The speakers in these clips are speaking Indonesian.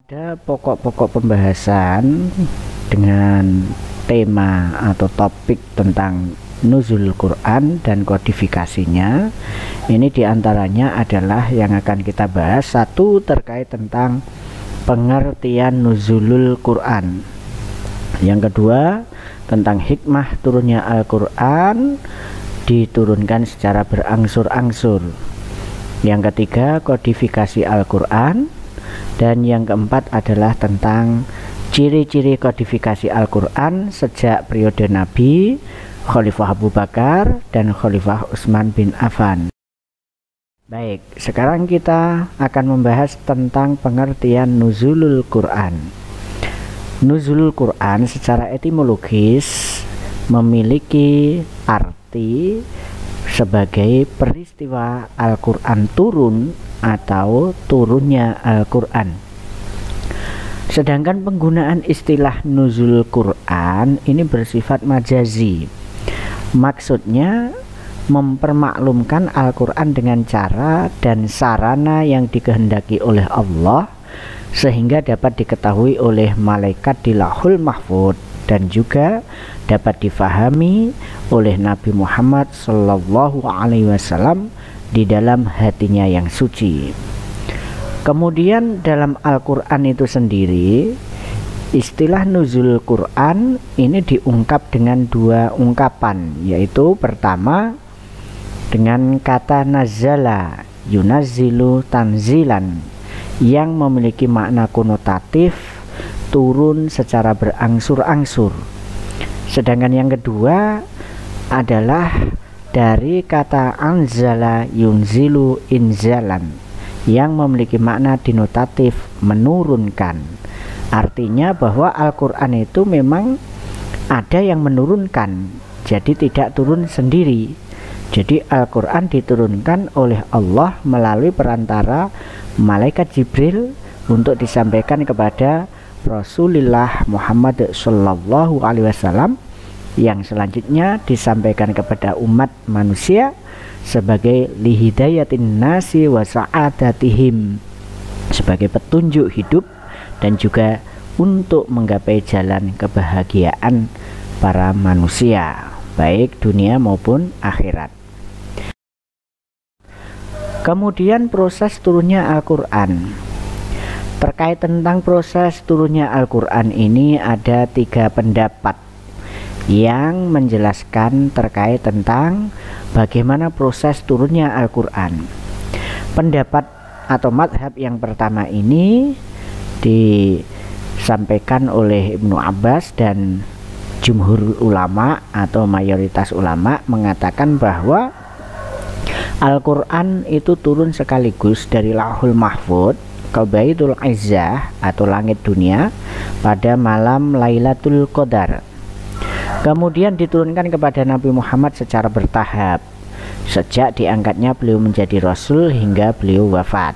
Pada pokok-pokok pembahasan dengan tema atau topik tentang nuzul Quran dan kodifikasinya, ini diantaranya adalah yang akan kita bahas. Satu, terkait tentang pengertian nuzulul Quran. Yang kedua, tentang hikmah turunnya Al-Quran, diturunkan secara berangsur-angsur. Yang ketiga, kodifikasi Al-Quran. Dan yang keempat adalah tentang ciri-ciri kodifikasi Al-Quran sejak periode Nabi, Khalifah Abu Bakar, dan Khalifah Utsman bin Affan. Baik, sekarang kita akan membahas tentang pengertian nuzulul Quran. Nuzulul Quran secara etimologis memiliki arti sebagai peristiwa Al-Quran turun atau turunnya Al-Quran. Sedangkan penggunaan istilah nuzul Quran ini bersifat majazi. Maksudnya mempermaklumkan Al-Quran dengan cara dan sarana yang dikehendaki oleh Allah, sehingga dapat diketahui oleh malaikat di Lauhul Mahfuz dan juga dapat difahami oleh Nabi Muhammad SAW di dalam hatinya yang suci. Kemudian dalam Al-Quran itu sendiri, istilah nuzul Quran ini diungkap dengan dua ungkapan, yaitu pertama dengan kata nazala yunazzilu tanzilan, yang memiliki makna konotatif turun secara berangsur-angsur. Sedangkan yang kedua adalah dari kata anzala yunzilu inzalan, yang memiliki makna denotatif menurunkan. Artinya bahwa Al-Quran itu memang ada yang menurunkan, jadi tidak turun sendiri. Jadi Al-Quran diturunkan oleh Allah melalui perantara malaikat Jibril untuk disampaikan kepada Rasulullah Muhammad SAW, yang selanjutnya disampaikan kepada umat manusia sebagai lihidayatin nasi wa sa'adatihim, sebagai petunjuk hidup dan juga untuk menggapai jalan kebahagiaan para manusia, baik dunia maupun akhirat. Kemudian proses turunnya Al-Quran. Terkait tentang proses turunnya Al-Quran ini ada 3 pendapat yang menjelaskan terkait tentang bagaimana proses turunnya Al-Quran. Pendapat atau madhab yang pertama ini disampaikan oleh Ibnu Abbas, dan jumhur ulama atau mayoritas ulama mengatakan bahwa Al-Quran itu turun sekaligus dari Lauhul Mahfuz ke Baitul Izzah atau langit dunia pada malam Lailatul Qadar. Kemudian diturunkan kepada Nabi Muhammad secara bertahap sejak diangkatnya beliau menjadi Rasul hingga beliau wafat.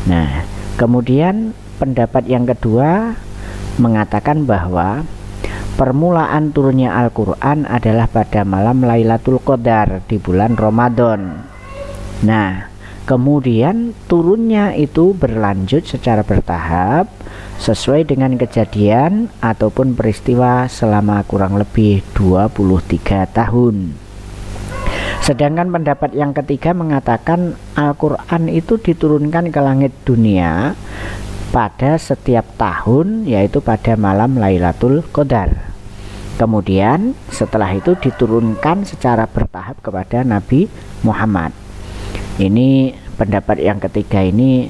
Nah, kemudian pendapat yang kedua mengatakan bahwa permulaan turunnya Al-Quran adalah pada malam Lailatul Qadar di bulan Ramadan. Nah, kemudian turunnya itu berlanjut secara bertahap sesuai dengan kejadian ataupun peristiwa selama kurang lebih 23 tahun. Sedangkan pendapat yang ketiga mengatakan Al-Quran itu diturunkan ke langit dunia pada setiap tahun, yaitu pada malam Lailatul Qadar. Kemudian setelah itu diturunkan secara bertahap kepada Nabi Muhammad. Ini pendapat yang ketiga ini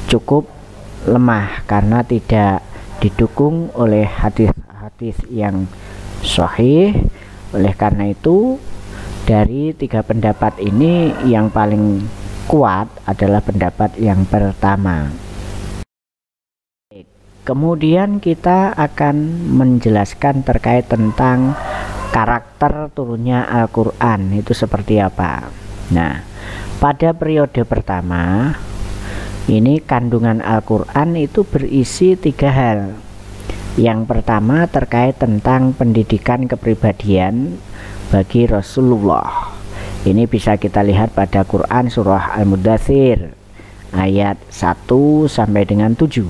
cukup lemah karena tidak didukung oleh hadis-hadis yang sahih. Oleh karena itu, dari 3 pendapat ini yang paling kuat adalah pendapat yang pertama. Kemudian kita akan menjelaskan terkait tentang karakter turunnya Al-Quran itu seperti apa. Nah, pada periode pertama ini kandungan Al-Quran itu berisi 3 hal. Yang pertama terkait tentang pendidikan kepribadian bagi Rasulullah. Ini bisa kita lihat pada Quran surah Al-Mudaththir ayat 1 sampai dengan 7.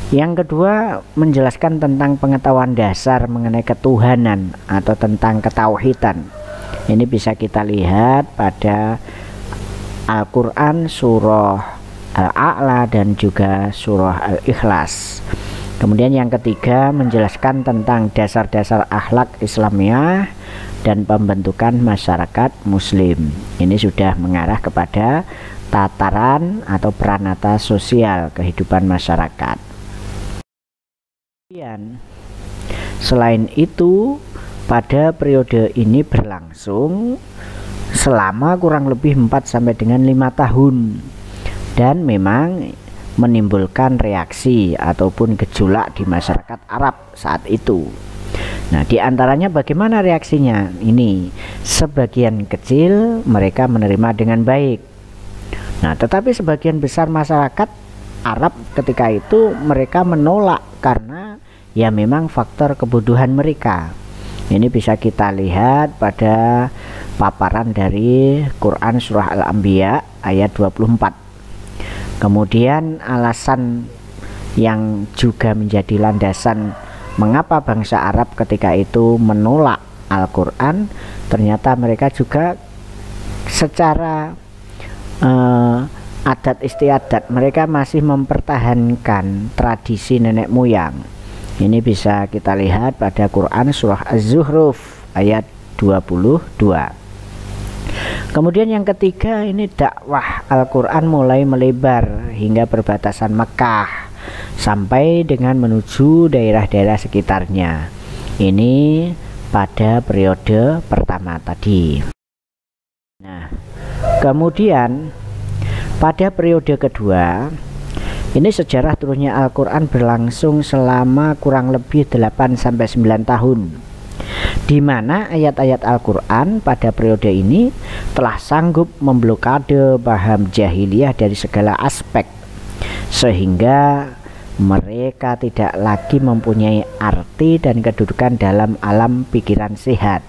Yang kedua, menjelaskan tentang pengetahuan dasar mengenai ketuhanan atau tentang ketauhidan. Ini bisa kita lihat pada Al-Quran surah Al-A'la dan juga surah Al-Ikhlas. Kemudian yang ketiga, menjelaskan tentang dasar-dasar akhlak Islamiyah dan pembentukan masyarakat muslim. Ini sudah mengarah kepada tataran atau peranata sosial kehidupan masyarakat. Selain itu, pada periode ini berlangsung selama kurang lebih 4 sampai dengan 5 tahun dan memang menimbulkan reaksi ataupun gejolak di masyarakat Arab saat itu. Nah, diantaranya bagaimana reaksinya? Ini sebagian kecil mereka menerima dengan baik. Nah, tetapi sebagian besar masyarakat Arab ketika itu mereka menolak karena ya memang faktor kebodohan mereka. Ini bisa kita lihat pada paparan dari Quran surah Al-Anbiya ayat 24. Kemudian alasan yang juga menjadi landasan mengapa bangsa Arab ketika itu menolak Al-Quran, ternyata mereka juga secara adat istiadat mereka masih mempertahankan tradisi nenek moyang. Ini bisa kita lihat pada Quran surah Az-Zuhruf ayat 22. Kemudian yang ketiga, ini dakwah Al-Quran mulai melebar hingga perbatasan Mekah sampai dengan menuju daerah-daerah sekitarnya. Ini pada periode pertama tadi. Nah, kemudian pada periode kedua, ini sejarah turunnya Al-Quran berlangsung selama kurang lebih 8 sampai 9 tahun, di mana ayat-ayat Al-Quran pada periode ini telah sanggup memblokade paham jahiliyah dari segala aspek, sehingga mereka tidak lagi mempunyai arti dan kedudukan dalam alam pikiran sehat.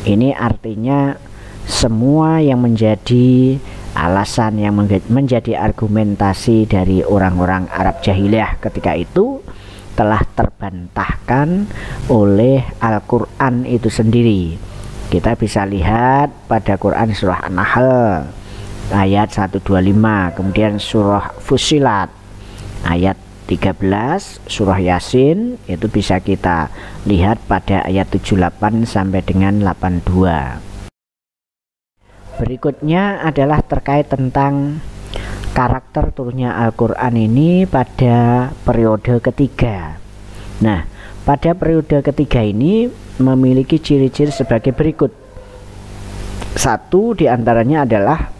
Ini artinya semua yang menjadi alasan yang menjadi argumentasi dari orang-orang Arab jahiliyah ketika itu telah terbantahkan oleh Al-Quran itu sendiri. Kita bisa lihat pada Quran surah An-Nahl ayat 125, kemudian surah Fussilat ayat 13, surah Yasin itu bisa kita lihat pada ayat 78 sampai dengan 82. Berikutnya adalah terkait tentang karakter turunnya Al-Quran ini pada periode ketiga. Nah, pada periode ketiga ini memiliki ciri-ciri sebagai berikut. Satu diantaranya adalah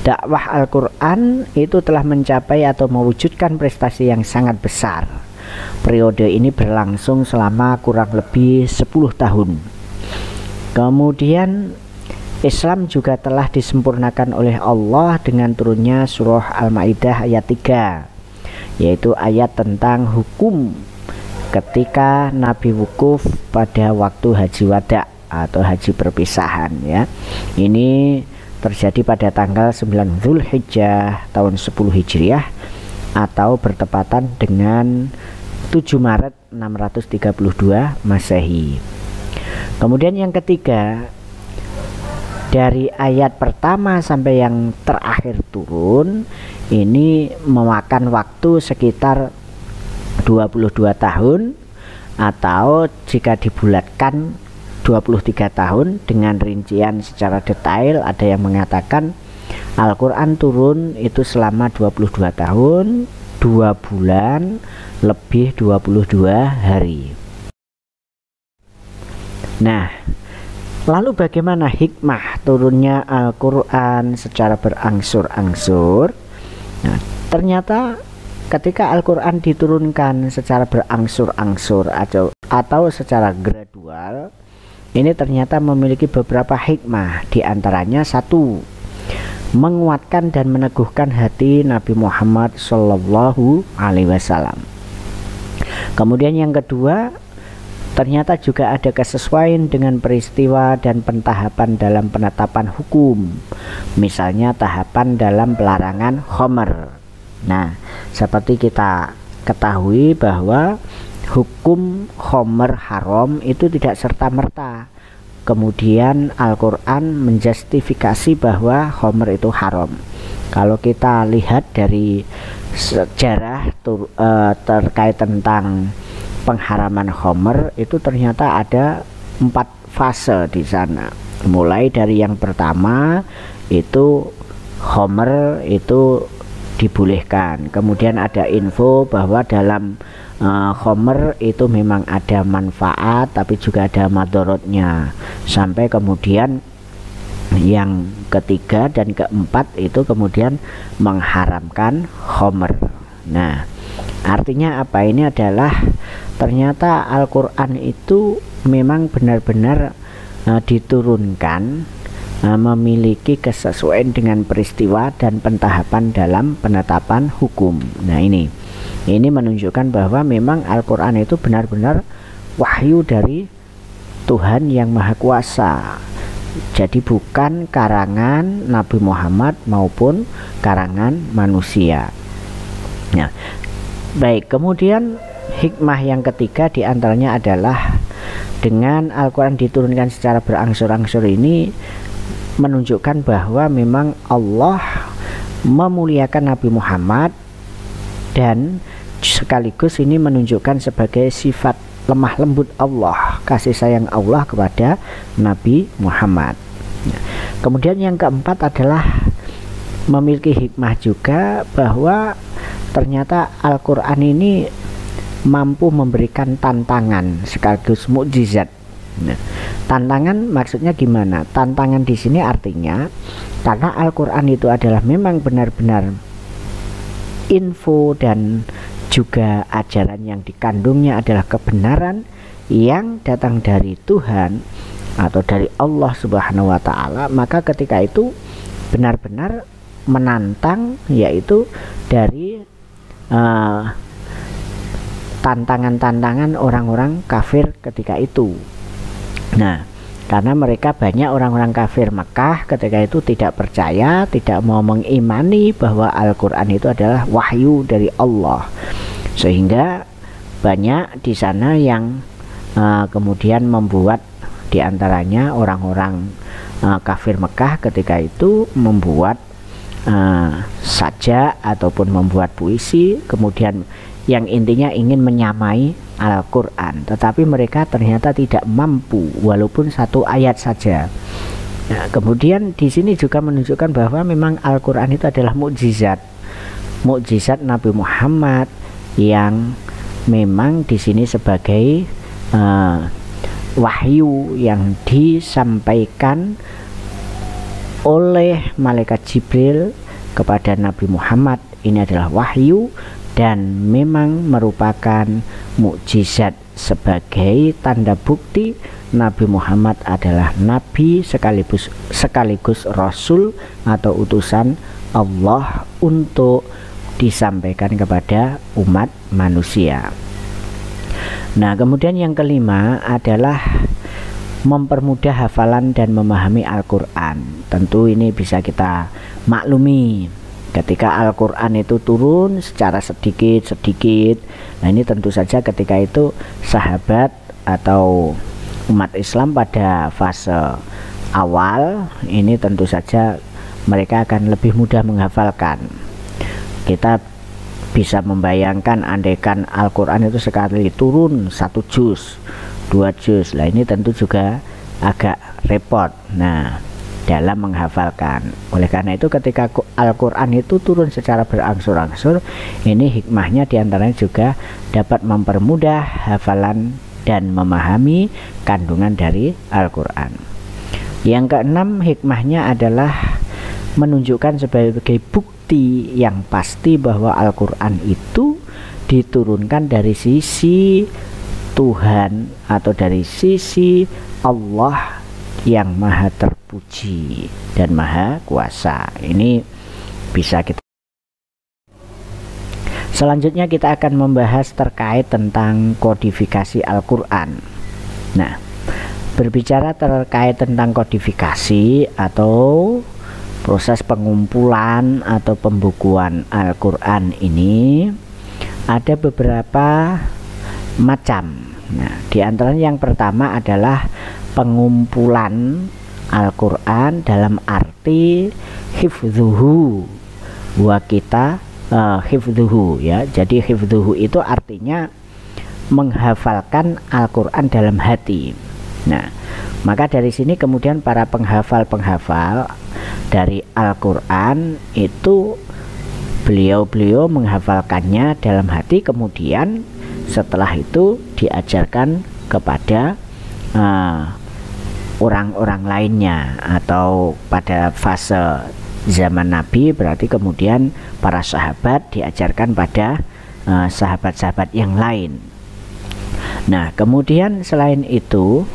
dakwah Al-Quran itu telah mencapai atau mewujudkan prestasi yang sangat besar. Periode ini berlangsung selama kurang lebih 10 tahun. Kemudian Islam juga telah disempurnakan oleh Allah dengan turunnya surah Al-Maidah ayat 3, yaitu ayat tentang hukum ketika Nabi wukuf pada waktu haji wada atau haji perpisahan ya. Ini terjadi pada tanggal 9 Zulhijjah tahun 10 Hijriah atau bertepatan dengan 7 Maret 632 Masehi. Kemudian yang ketiga, dari ayat pertama sampai yang terakhir turun ini memakan waktu sekitar 22 tahun, atau jika dibulatkan 23 tahun dengan rincian secara detail. Ada yang mengatakan Al-Quran turun itu selama 22 tahun 2 bulan lebih 22 hari. Nah, lalu bagaimana hikmah turunnya Al-Quran secara berangsur-angsur? Nah, ternyata ketika Al-Quran diturunkan secara berangsur-angsur atau secara gradual, ini ternyata memiliki beberapa hikmah. Di antaranya satu, menguatkan dan meneguhkan hati Nabi Muhammad SAW. Kemudian yang kedua, ternyata juga ada kesesuaian dengan peristiwa dan pentahapan dalam penetapan hukum, misalnya tahapan dalam pelarangan khamr. Nah, seperti kita ketahui bahwa hukum khomer haram itu tidak serta-merta kemudian Al-Quran menjustifikasi bahwa khomer itu haram. Kalau kita lihat dari sejarah terkait tentang pengharaman khomer, itu ternyata ada 4 fase di sana. Mulai dari yang pertama itu khomer itu dibolehkan, kemudian ada info bahwa dalam khomer itu memang ada manfaat tapi juga ada madorotnya, sampai kemudian yang ketiga dan keempat itu kemudian mengharamkan khomer. Nah, artinya apa? Ini adalah ternyata Al-Quran itu memang benar-benar diturunkan memiliki kesesuaian dengan peristiwa dan pentahapan dalam penetapan hukum. Nah, ini menunjukkan bahwa memang Al-Quran itu benar-benar wahyu dari Tuhan yang Maha Kuasa. Jadi bukan karangan Nabi Muhammad maupun karangan manusia. Nah, baik, kemudian hikmah yang ketiga diantaranya adalah dengan Al-Quran diturunkan secara berangsur-angsur ini menunjukkan bahwa memang Allah memuliakan Nabi Muhammad, dan sekaligus ini menunjukkan sebagai sifat lemah lembut Allah, kasih sayang Allah kepada Nabi Muhammad. Kemudian yang keempat adalah memiliki hikmah juga bahwa ternyata Al-Quran ini mampu memberikan tantangan sekaligus mukjizat. Nah, tantangan maksudnya gimana? Tantangan di sini artinya karena Al-Quran itu adalah memang benar-benar info dan juga ajaran yang dikandungnya adalah kebenaran yang datang dari Tuhan atau dari Allah Subhanahu wa Ta'ala, maka ketika itu benar-benar menantang, yaitu dari tantangan-tantangan orang-orang kafir ketika itu. Nah, karena mereka banyak orang-orang kafir Mekah ketika itu tidak percaya, tidak mau mengimani bahwa Al-Quran itu adalah wahyu dari Allah, sehingga banyak di sana yang kemudian membuat diantaranya orang-orang kafir Mekah ketika itu membuat sajak ataupun membuat puisi, kemudian yang intinya ingin menyamai Al-Quran, tetapi mereka ternyata tidak mampu walaupun satu ayat saja. Nah, kemudian di sini juga menunjukkan bahwa memang Al-Quran itu adalah mukjizat Nabi Muhammad yang memang di sini sebagai wahyu yang disampaikan oleh malaikat Jibril kepada Nabi Muhammad. Ini adalah wahyu dan memang merupakan mukjizat sebagai tanda bukti Nabi Muhammad adalah nabi sekaligus rasul atau utusan Allah untuk disampaikan kepada umat manusia. Nah, kemudian yang kelima adalah mempermudah hafalan dan memahami Al-Quran. Tentu ini bisa kita maklumi ketika Al-Quran itu turun secara sedikit-sedikit. Nah, ini tentu saja ketika itu sahabat atau umat Islam pada fase awal ini tentu saja mereka akan lebih mudah menghafalkan. Kita bisa membayangkan andaikan Al-Quran itu sekali turun 1 juz, 2 juz, lah ini tentu juga agak repot. Nah, dalam menghafalkan. Oleh karena itu ketika Al-Quran itu turun secara berangsur-angsur, ini hikmahnya diantaranya juga dapat mempermudah hafalan dan memahami kandungan dari Al-Quran. Yang keenam, hikmahnya adalah menunjukkan sebagai bukti yang pasti bahwa Al-Quran itu diturunkan dari sisi Tuhan atau dari sisi Allah yang maha terpuji dan maha kuasa. Ini bisa kita. Selanjutnya kita akan membahas terkait tentang kodifikasi Al-Quran. Nah, berbicara terkait tentang kodifikasi atau proses pengumpulan atau pembukuan Al-Quran ini, ada beberapa macam. Nah, di antaranya yang pertama adalah pengumpulan Al-Quran dalam arti hifdzuhu wa kita hifdzuhu ya. Jadi hifdzuhu itu artinya menghafalkan Al-Quran dalam hati. Nah, maka dari sini kemudian para penghafal dari Al-Quran itu beliau menghafalkannya dalam hati, kemudian setelah itu diajarkan kepada orang-orang lainnya, atau pada fase zaman Nabi berarti kemudian para sahabat diajarkan pada sahabat-sahabat yang lain. Nah, kemudian selain itu,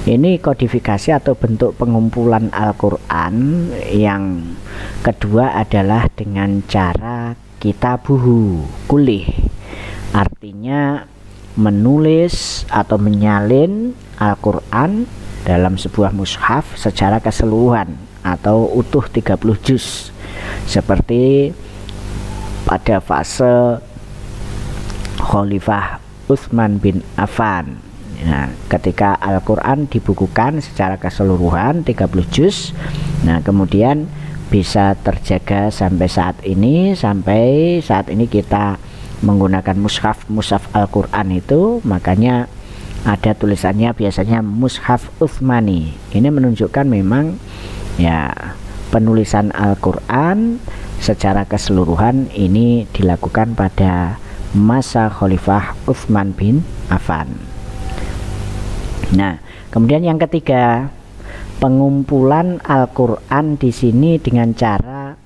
ini kodifikasi atau bentuk pengumpulan Al-Quran yang kedua adalah dengan cara kitabuhu kulih, artinya menulis atau menyalin Al-Quran dalam sebuah mushaf secara keseluruhan atau utuh 30 juz, seperti pada fase Khalifah Utsman bin Affan. Nah, ketika Al-Quran dibukukan secara keseluruhan 30 juz, nah kemudian bisa terjaga sampai saat ini. Sampai saat ini kita menggunakan mushaf Al-Quran itu, makanya ada tulisannya biasanya mushaf Utsmani. Ini menunjukkan memang ya penulisan Al-Quran secara keseluruhan ini dilakukan pada masa Khalifah Utsman bin Affan. Nah, kemudian yang ketiga, pengumpulan Al-Quran di sini dengan cara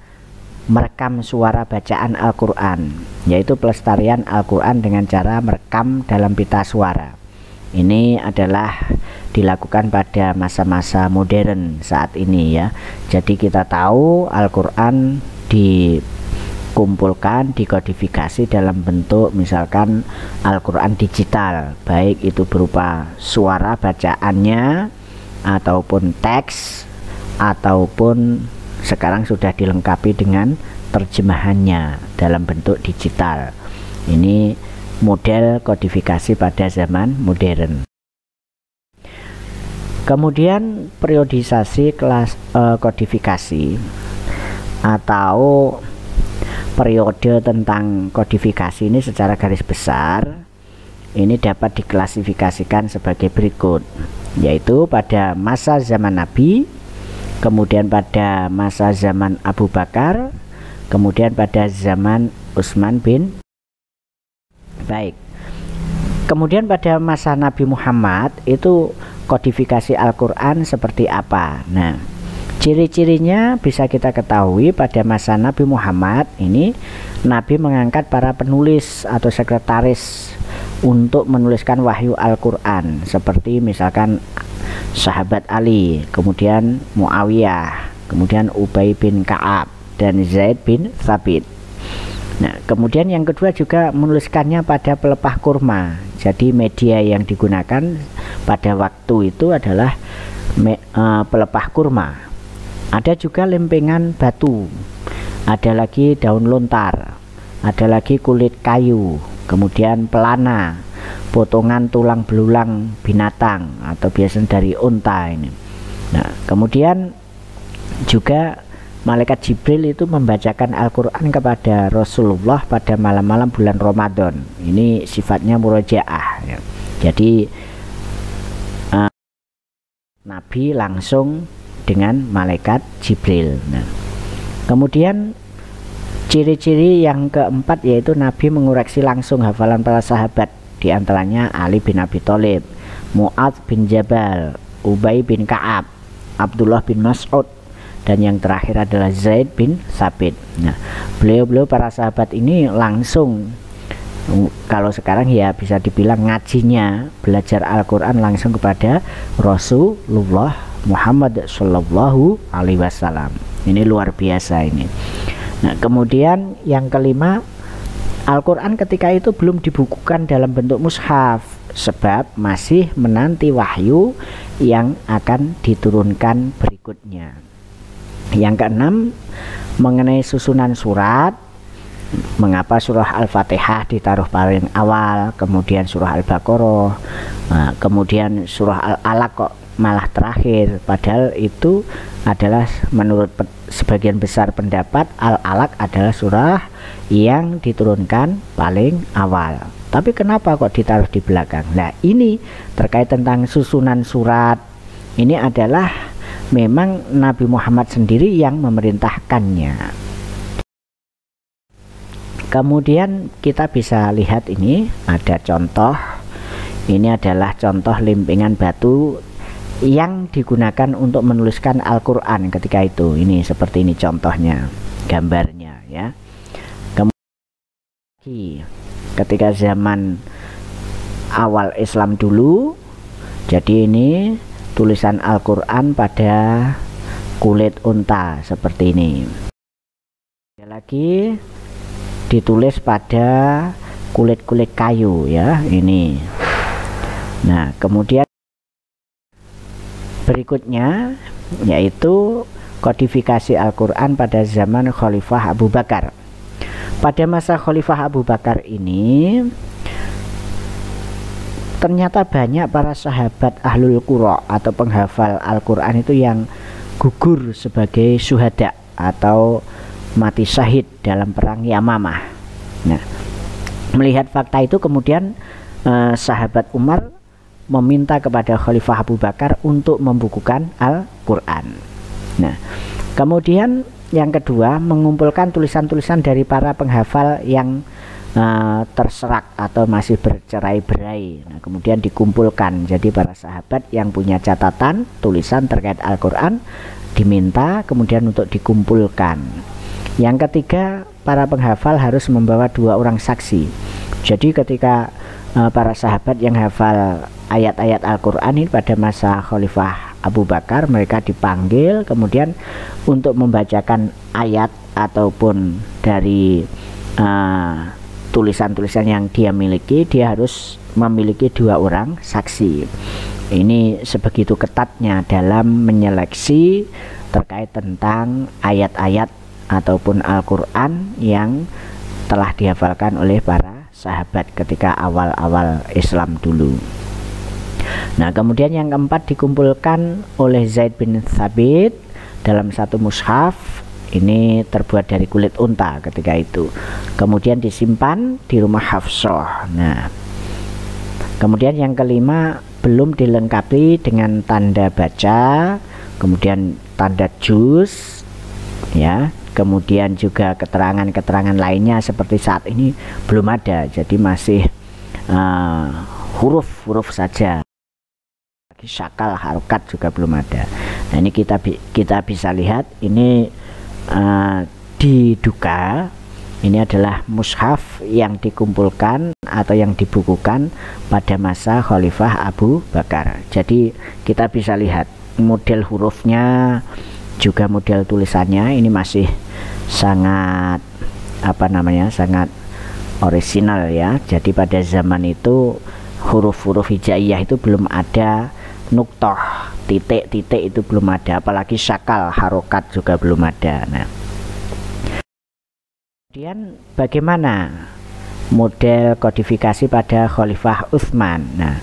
merekam suara bacaan Al-Quran, yaitu pelestarian Al-Quran dengan cara merekam dalam pita suara. Ini adalah dilakukan pada masa-masa modern saat ini ya. Jadi kita tahu Al-Quran dikumpulkan, dikodifikasi dalam bentuk misalkan Al-Quran digital, baik itu berupa suara bacaannya ataupun teks, ataupun sekarang sudah dilengkapi dengan terjemahannya dalam bentuk digital. Ini model kodifikasi pada zaman modern. Kemudian periodisasi kelas kodifikasi atau periode tentang kodifikasi ini secara garis besar ini dapat diklasifikasikan sebagai berikut, yaitu pada masa zaman Nabi, kemudian pada masa zaman Abu Bakar, kemudian pada zaman Utsman bin. Baik, kemudian pada masa Nabi Muhammad itu kodifikasi Al-Quran seperti apa? Nah, ciri-cirinya bisa kita ketahui pada masa Nabi Muhammad ini Nabi mengangkat para penulis atau sekretaris untuk menuliskan wahyu Al-Quran, seperti misalkan sahabat Ali, kemudian Muawiyah, kemudian Ubay bin Ka'ab dan Zaid bin Thabit. Nah, kemudian yang kedua juga menuliskannya pada pelepah kurma. Jadi media yang digunakan pada waktu itu adalah pelepah kurma. Ada juga lempengan batu, ada lagi daun lontar, ada lagi kulit kayu, kemudian pelana, potongan tulang belulang binatang atau biasanya dari unta ini. Nah, kemudian juga Malaikat Jibril itu membacakan Al-Quran kepada Rasulullah pada malam-malam bulan Ramadan. Ini sifatnya murojaah ya. Jadi Nabi langsung dengan Malaikat Jibril. Nah, kemudian ciri-ciri yang keempat yaitu Nabi mengoreksi langsung hafalan para sahabat, di antaranya Ali bin Abi Thalib, Mu'adz bin Jabal, Ubay bin Ka'ab, Abdullah bin Mas'ud, dan yang terakhir adalah Zaid bin Thabit. Nah, beliau para sahabat ini langsung, kalau sekarang ya bisa dibilang ngajinya, belajar Al-Quran langsung kepada Rasulullah Muhammad Shallallahu Alaihi Wasallam. Ini luar biasa ini. Nah, kemudian yang kelima, Al-Quran ketika itu belum dibukukan dalam bentuk mushaf, sebab masih menanti wahyu yang akan diturunkan berikutnya. Yang keenam, mengenai susunan surat, mengapa surah Al-Fatihah ditaruh paling awal, kemudian surah Al-Baqarah, kemudian surah Al-Alaq kok malah terakhir, padahal itu adalah menurut sebagian besar pendapat Al-Alaq adalah surah yang diturunkan paling awal. Tapi kenapa kok ditaruh di belakang? Nah, ini terkait tentang susunan surat. Ini adalah memang Nabi Muhammad sendiri yang memerintahkannya. Kemudian kita bisa lihat ini ada contoh. Ini adalah contoh limpengan batu yang digunakan untuk menuliskan Al-Quran ketika itu. Ini seperti ini contohnya, gambarnya ya. Kemudian ketika zaman awal Islam dulu, jadi ini tulisan Al-Quran pada kulit unta seperti ini. Ada lagi ditulis pada kulit-kulit kayu ya, ini. Nah, kemudian berikutnya yaitu kodifikasi Al-Quran pada zaman Khalifah Abu Bakar. Pada masa Khalifah Abu Bakar ini ternyata banyak para sahabat ahlul qura atau penghafal Al-Quran itu yang gugur sebagai syuhada atau mati syahid dalam perang Yamamah. Nah, melihat fakta itu kemudian sahabat Umar meminta kepada Khalifah Abu Bakar untuk membukukan Al-Quran. Nah, kemudian yang kedua mengumpulkan tulisan-tulisan dari para penghafal yang terserak atau masih bercerai-berai. Nah, kemudian dikumpulkan. Jadi para sahabat yang punya catatan tulisan terkait Al-Quran diminta kemudian untuk dikumpulkan. Yang ketiga, para penghafal harus membawa 2 orang saksi. Jadi ketika para sahabat yang hafal ayat-ayat Al-Quran ini pada masa Khalifah Abu Bakar, mereka dipanggil kemudian untuk membacakan ayat ataupun dari tulisan-tulisan yang dia miliki, dia harus memiliki 2 orang saksi. Ini sebegitu ketatnya dalam menyeleksi terkait tentang ayat-ayat ataupun Al-Quran yang telah dihafalkan oleh para sahabat ketika awal-awal Islam dulu. Nah, kemudian yang keempat dikumpulkan oleh Zaid bin Thabit dalam satu mushaf. Ini terbuat dari kulit unta ketika itu. Kemudian disimpan di rumah Hafsah. Nah, kemudian yang kelima belum dilengkapi dengan tanda baca, kemudian tanda juz, ya. Kemudian juga keterangan-keterangan lainnya seperti saat ini belum ada, jadi masih huruf-huruf saja. Syakal harokat juga belum ada. Nah, ini kita bisa lihat ini diduga ini adalah mushaf yang dikumpulkan atau yang dibukukan pada masa Khalifah Abu Bakar. Jadi kita bisa lihat model hurufnya juga model tulisannya ini masih sangat sangat orisinal ya. Jadi pada zaman itu huruf-huruf hijaiyah itu belum ada, nuktoh titik-titik itu belum ada, apalagi syakal harokat juga belum ada. Nah, kemudian bagaimana model kodifikasi pada Khalifah Utsman? Nah,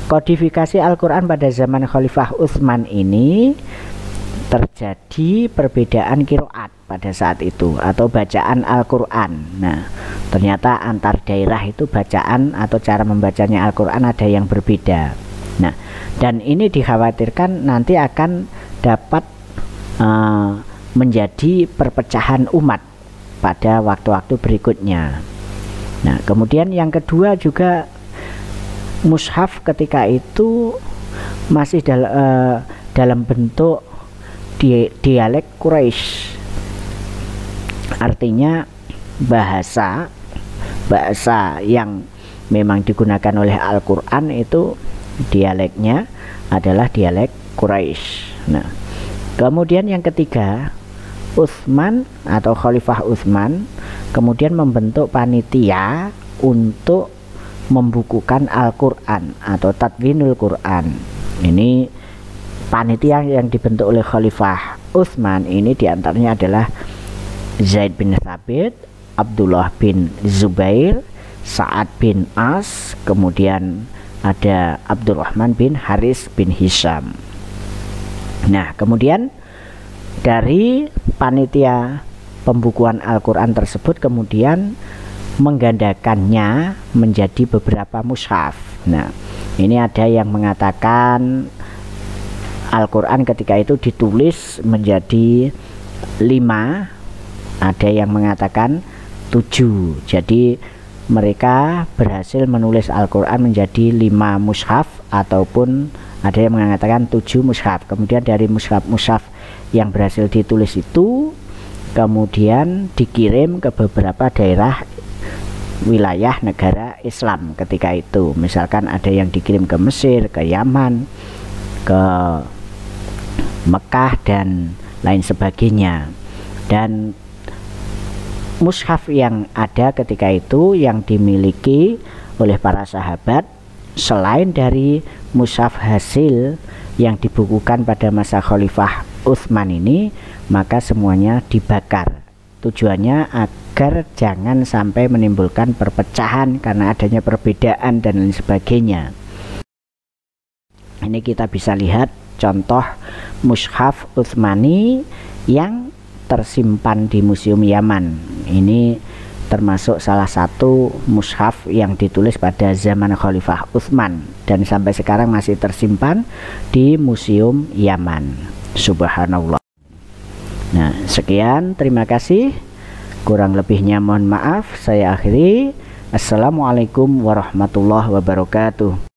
kodifikasi Al-Quran pada zaman Khalifah Utsman ini terjadi perbedaan kiroat pada saat itu atau bacaan Al-Quran. Nah, ternyata antar daerah itu bacaan atau cara membacanya Al-Quran ada yang berbeda. Nah, dan ini dikhawatirkan nanti akan dapat menjadi perpecahan umat pada waktu-waktu berikutnya. Nah, kemudian yang kedua juga mushaf ketika itu masih dalam bentuk dialek Quraisy, artinya bahasa yang memang digunakan oleh Al-Quran itu dialeknya adalah dialek Quraisy. Nah, kemudian yang ketiga, Utsman atau Khalifah Utsman kemudian membentuk panitia untuk membukukan Al-Quran atau Tadwinul Quran. Ini panitia yang dibentuk oleh Khalifah Utsman ini diantaranya adalah Zaid bin Thabit, Abdullah bin Zubair, Sa'ad bin As, kemudian ada Abdurrahman bin Haris bin Hisham. Nah, kemudian dari panitia pembukuan Al-Quran tersebut kemudian menggandakannya menjadi beberapa mushaf. Nah, ini ada yang mengatakan Al-Quran ketika itu ditulis menjadi 5, ada yang mengatakan 7. Jadi mereka berhasil menulis Al-Quran menjadi 5 mushaf, ataupun ada yang mengatakan 7 mushaf. Kemudian dari mushaf-mushaf yang berhasil ditulis itu kemudian dikirim ke beberapa daerah wilayah negara Islam ketika itu. Misalkan ada yang dikirim ke Mesir, ke Yaman, ke Mekah dan lain sebagainya. Dan mushaf yang ada ketika itu yang dimiliki oleh para sahabat, selain dari mushaf hasil yang dibukukan pada masa Khalifah Utsman ini, maka semuanya dibakar. Tujuannya agar jangan sampai menimbulkan perpecahan karena adanya perbedaan dan lain sebagainya. Ini kita bisa lihat contoh mushaf Utsmani yang tersimpan di Museum Yaman. Ini termasuk salah satu mushaf yang ditulis pada zaman Khalifah Utsman dan sampai sekarang masih tersimpan di Museum Yaman. Subhanallah. Nah, sekian, terima kasih. Kurang lebihnya mohon maaf. Saya akhiri. Assalamualaikum warahmatullahi wabarakatuh.